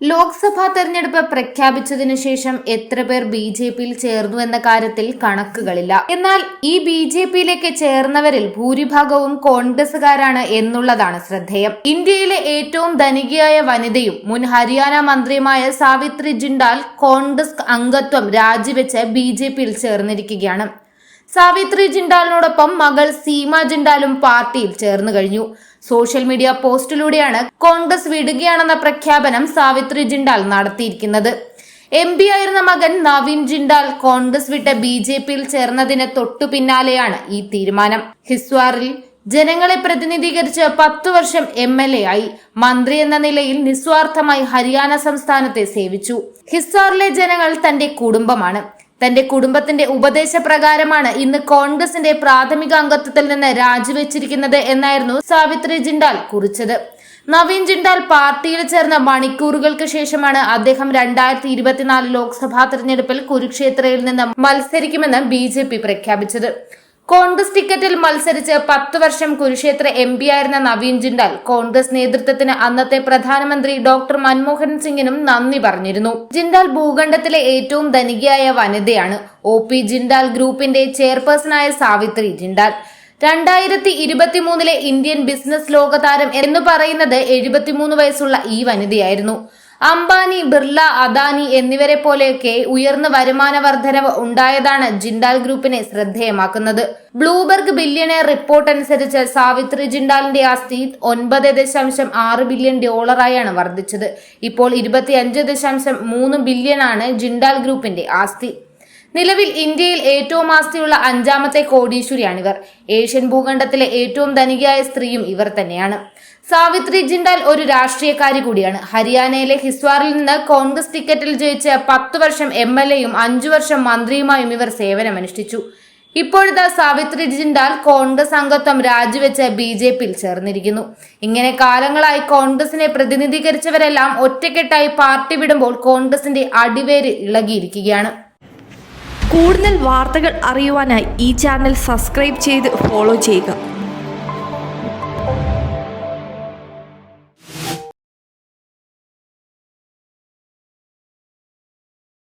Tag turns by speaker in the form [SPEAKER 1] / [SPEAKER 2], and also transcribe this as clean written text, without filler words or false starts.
[SPEAKER 1] ലോക്സഭാ തെരഞ്ഞെടുപ്പ് പ്രഖ്യാപിച്ചതിനു ശേഷം എത്ര പേർ ബി.ജെ.പിയിൽ ചേർന്നു എന്ന കാര്യത്തിൽ കണക്കുകളില്ല. എന്നാൽ ഈ ബി.ജെ.പിയിലേക്ക് ചേർന്നവരിൽ ഭൂരിഭാഗവും കോൺഗ്രസുകാരാണ് എന്നുള്ളതാണ് ശ്രദ്ധേയം. ഇന്ത്യയിലെ ഏറ്റവും ധനികയായ വനിതയും മുൻ ഹരിയാന മന്ത്രിയുമായ സാവിത്രി ജിണ്ടാൽ കോൺഗ്രസ് അംഗത്വം രാജിവെച്ച് ബി.ജെ.പിയിൽ ചേർന്നിരിക്കുകയാണ്. സാവിത്രി ജിണ്ടാലിനോടൊപ്പം മകൾ സീമ ജിണ്ടാലും പാർട്ടിയിൽ ചേർന്നു കഴിഞ്ഞു. സോഷ്യൽ മീഡിയ പോസ്റ്റിലൂടെയാണ് കോൺഗ്രസ് വിടുകയാണെന്ന പ്രഖ്യാപനം സാവിത്രി ജിണ്ടാൽ നടത്തിയിരിക്കുന്നത്. MP ആയിരുന്ന മകൻ നവീൻ ജിണ്ടാൽ കോൺഗ്രസ് വിട്ട് ബി.ജെ.പിയിൽ ചേർന്നതിന് തൊട്ടു പിന്നാലെയാണ് ഈ തീരുമാനം. ഹിസ്വാറിൽ ജനങ്ങളെ പ്രതിനിധീകരിച്ച് 10 വർഷം MLA ആയി. മന്ത്രി എന്ന നിലയിൽ നിസ്വാർത്ഥമായി ഹരിയാന സംസ്ഥാനത്തെ സേവിച്ചു. ഹിസ്വാറിലെ ജനങ്ങൾ തന്റെ കുടുംബമാണ്. തന്റെ കുടുംബത്തിന്റെ ഉപദേശപ്രകാരമാണ് ഇന്ന് കോൺഗ്രസിന്റെ പ്രാഥമിക അംഗത്വത്തിൽ നിന്ന് രാജിവെച്ചിരിക്കുന്നത് എന്നായിരുന്നു സാവിത്രി ജിണ്ടാൽ കുറിച്ചത്. നവീൻ ജിണ്ടാൽ പാർട്ടിയിൽ ചേർന്ന മണിക്കൂറുകൾക്ക് ശേഷമാണ് അദ്ദേഹം 2024 ലോക്സഭാ തെരഞ്ഞെടുപ്പിൽ കുരുക്ഷേത്രയിൽ നിന്ന് മത്സരിക്കുമെന്ന് ബി.ജെ.പി പ്രഖ്യാപിച്ചത്. കോൺഗ്രസ് ടിക്കറ്റിൽ മത്സരിച്ച് 10 വർഷം കുരുക്ഷേത്ര MP ആയിരുന്ന നവീൻ ജിണ്ടാൽ കോൺഗ്രസ് നേതൃത്വത്തിന് അന്നത്തെ പ്രധാനമന്ത്രി ഡോക്ടർ മൻമോഹൻ സിംഗിനും നന്ദി പറഞ്ഞിരുന്നു. ജിണ്ടാൽ ഭൂഖണ്ഡത്തിലെ ഏറ്റവും ധനികയായ വനിതയാണ്. OP ജിണ്ടാൽ ഗ്രൂപ്പിന്റെ ചെയർപേഴ്സണായ സാവിത്രി ജിണ്ടാൽ 2023 ഇന്ത്യൻ ബിസിനസ് ലോകതാരം എന്ന് പറയുന്നത് 73 വയസ്സുള്ള ഈ വനിതയായിരുന്നു. അംബാനി, ബിർള, അദാനി എന്നിവരെ പോലെയൊക്കെ ഉയർന്ന വരുമാന വർധനവ് ഉണ്ടായതാണ് ജിണ്ടാൽ ഗ്രൂപ്പിനെ ശ്രദ്ധേയമാക്കുന്നത്. ബ്ലൂബർഗ് ബില്യണയർ റിപ്പോർട്ട് അനുസരിച്ച് സാവിത്രി ജിണ്ടാലിന്റെ ആസ്തി $9.6 ബില്യൺ വർദ്ധിച്ചത്. ഇപ്പോൾ 25.3 ബില്യണാണ് ജിണ്ടാൽ ഗ്രൂപ്പിന്റെ ആസ്തി. നിലവിൽ ഇന്ത്യയിൽ ഏറ്റവും ആസ്തിയുള്ള 5ാമത്തെ കോടീശ്വരിയാണിവർ. ഏഷ്യൻ ഭൂഖണ്ഡത്തിലെ ഏറ്റവും ധനികയായ സ്ത്രീയും ഇവർ തന്നെയാണ്. സാവിത്രി ജിണ്ടാൽ ഒരു രാഷ്ട്രീയക്കാരി കൂടിയാണ്. ഹരിയാനയിലെ ഹിസ്വാറിൽ നിന്ന് കോൺഗ്രസ് ടിക്കറ്റിൽ ജയിച്ച് 10 വർഷം MLA-യും 5 വർഷം മന്ത്രിയുമായും ഇവർ സേവനമനുഷ്ഠിച്ചു. ഇപ്പോഴത്തെ സാവിത്രി ജിണ്ടാൽ കോൺഗ്രസ് അംഗത്വം രാജിവെച്ച് ബി.ജെ.പിയിൽ ചേർന്നിരിക്കുന്നു. ഇങ്ങനെ കാലങ്ങളായി കോൺഗ്രസിനെ പ്രതിനിധീകരിച്ചവരെല്ലാം ഒറ്റക്കെട്ടായി പാർട്ടി വിടുമ്പോൾ കോൺഗ്രസിന്റെ അടിവേര് ഇളകിയിരിക്കുകയാണ്.
[SPEAKER 2] കൂടുതൽ വാർത്തകൾ അറിയുവാനായി ഈ ചാനൽ സബ്സ്ക്രൈബ് ചെയ്ത് ഫോളോ ചെയ്യുക.